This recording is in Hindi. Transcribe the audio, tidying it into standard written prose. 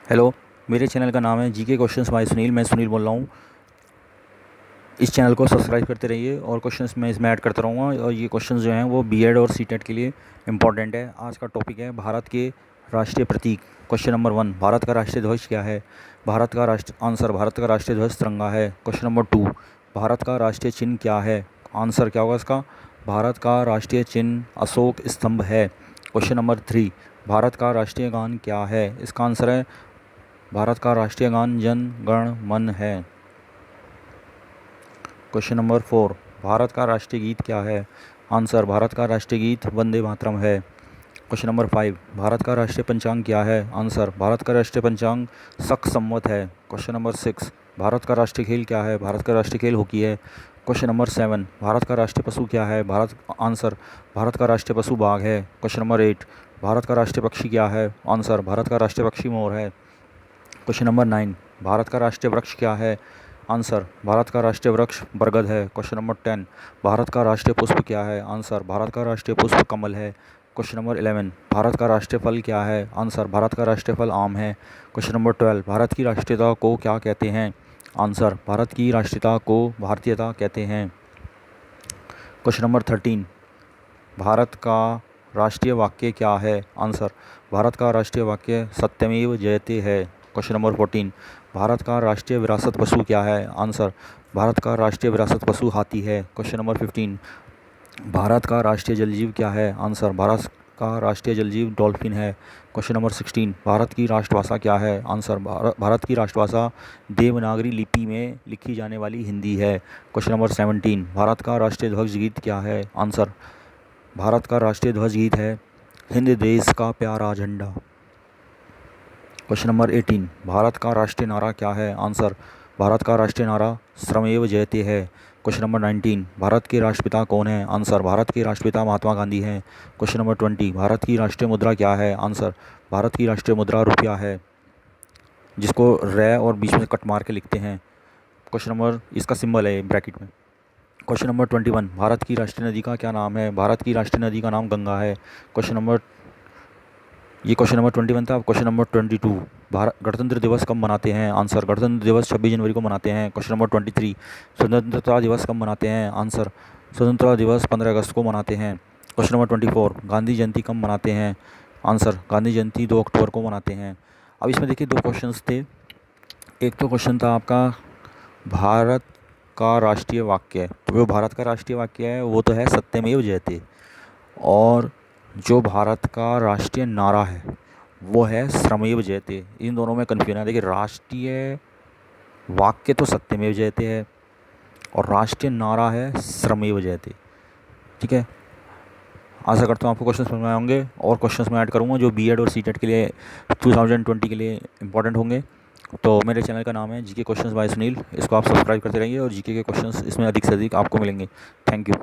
हेलो, मेरे चैनल का नाम है जीके क्वेश्चंस बाय सुनील। मैं सुनील बोल रहा हूँ। इस चैनल को सब्सक्राइब करते रहिए और क्वेश्चंस मैं इसमें ऐड करता रहूँगा। और ये क्वेश्चंस जो हैं वो बीएड और सीटेट के लिए इंपॉर्टेंट है। आज का टॉपिक है भारत के राष्ट्रीय प्रतीक। क्वेश्चन नंबर 1, भारत का राष्ट्रीय ध्वज क्या है? भारत का राष्ट्रीय ध्वज तिरंगा है। क्वेश्चन नंबर 2, भारत का राष्ट्रीय चिन्ह क्या है? आंसर क्या होगा इसका? भारत का राष्ट्रीय चिन्ह अशोक स्तंभ है। क्वेश्चन नंबर 3, भारत का राष्ट्रीय गान क्या है? इसका आंसर है भारत का राष्ट्रीय गान जन गण मन है। क्वेश्चन नंबर 4, भारत का राष्ट्रीय गीत क्या है? आंसर भारत का राष्ट्रीय गीत वंदे मातरम है। क्वेश्चन नंबर 5, भारत का राष्ट्रीय पंचांग क्या है? आंसर भारत का राष्ट्रीय पंचांग शक संवत है। क्वेश्चन नंबर 6, भारत का राष्ट्रीय खेल क्या है? भारत का राष्ट्रीय खेल हॉकी है। क्वेश्चन नंबर 7, भारत का राष्ट्रीय पशु क्या है? आंसर भारत का राष्ट्रीय पशु बाघ है। क्वेश्चन नंबर 8, भारत का राष्ट्रीय पक्षी क्या है? आंसर भारत का राष्ट्रीय पक्षी मोर है। क्वेश्चन नंबर 9, भारत का राष्ट्रीय वृक्ष क्या है? आंसर भारत का राष्ट्रीय वृक्ष बरगद है। क्वेश्चन नंबर 10, भारत का राष्ट्रीय पुष्प क्या है? आंसर भारत का राष्ट्रीय पुष्प कमल है। क्वेश्चन नंबर 11, भारत का राष्ट्रीय फल क्या है? आंसर भारत का राष्ट्रीय फल आम है। क्वेश्चन नंबर 12, भारत की राष्ट्रीयता को क्या कहते हैं? आंसर भारत की राष्ट्रीयता को भारतीयता कहते हैं। क्वेश्चन नंबर 13, भारत का राष्ट्रीय वाक्य क्या है? आंसर भारत का राष्ट्रीय वाक्य सत्यमेव जयते है। क्वेश्चन नंबर 14, भारत का राष्ट्रीय विरासत पशु क्या है? आंसर भारत का राष्ट्रीय विरासत पशु हाथी है। क्वेश्चन नंबर 15, भारत का राष्ट्रीय जलजीव क्या है? आंसर भारत का राष्ट्रीय जलजीव डॉल्फिन है। क्वेश्चन नंबर 16, भारत की राष्ट्रभाषा क्या है? आंसर भारत की राष्ट्रभाषा देवनागरी लिपि में लिखी जाने वाली हिंदी है। क्वेश्चन नंबर 17, भारत का राष्ट्रीय ध्वज गीत क्या है? आंसर भारत का राष्ट्रीय ध्वज गीत है हिंद देश का प्यारा झंडा। क्वेश्चन नंबर 18, भारत का राष्ट्रीय नारा क्या है? आंसर भारत का राष्ट्रीय नारा श्रमेव जयते है। क्वेश्चन नंबर 19, भारत के राष्ट्रपिता कौन है? आंसर भारत के राष्ट्रपिता महात्मा गांधी हैं। क्वेश्चन नंबर 20, भारत की राष्ट्रीय मुद्रा क्या है? आंसर भारत की राष्ट्रीय मुद्रा रुपया है, जिसको रै और बीच में कट मार के लिखते हैं। क्वेश्चन नंबर, इसका सिंबल है ब्रैकेट में। क्वेश्चन नंबर 21, भारत की राष्ट्रीय नदी का क्या नाम है? भारत की राष्ट्रीय नदी का नाम गंगा है। क्वेश्चन नंबर 21 था। क्वेश्चन नंबर 22, भारत गणतंत्र दिवस कब मनाते हैं? आंसर गणतंत्र दिवस 26 जनवरी को मनाते हैं। क्वेश्चन नंबर 23, स्वतंत्रता दिवस कब मनाते हैं? आंसर स्वतंत्रता दिवस 15 अगस्त को मनाते हैं। क्वेश्चन नंबर 24, गांधी जयंती कब मनाते हैं? आंसर गांधी जयंती 2 अक्टूबर को मनाते हैं। अब इसमें देखिए 2 क्वेश्चन थे। एक तो क्वेश्चन था आपका भारत का राष्ट्रीय वाक्य, तो जो भारत का राष्ट्रीय वाक्य है वो तो है सत्यमेव जयते, और जो भारत का राष्ट्रीय नारा है वो है श्रमेव जयते। इन दोनों में कन्फ्यूजन है। देखिए, राष्ट्रीय वाक्य तो सत्यमेव जयते है और राष्ट्रीय नारा है श्रमेव जयते। ठीक है, आशा करता हूँ आपको क्वेश्चन समझ में आए होंगे, और क्वेश्चंस मैं ऐड करूँगा जो बीएड और सीटेट के लिए 2020 के लिए इंपॉर्टेंट होंगे। तो मेरे चैनल का नाम है जीके क्वेश्चंस बाय सुनील। इसको आप सब्सक्राइब करते रहिए और जीके के क्वेश्चंस इसमें अधिक से अधिक आपको मिलेंगे। Thank you.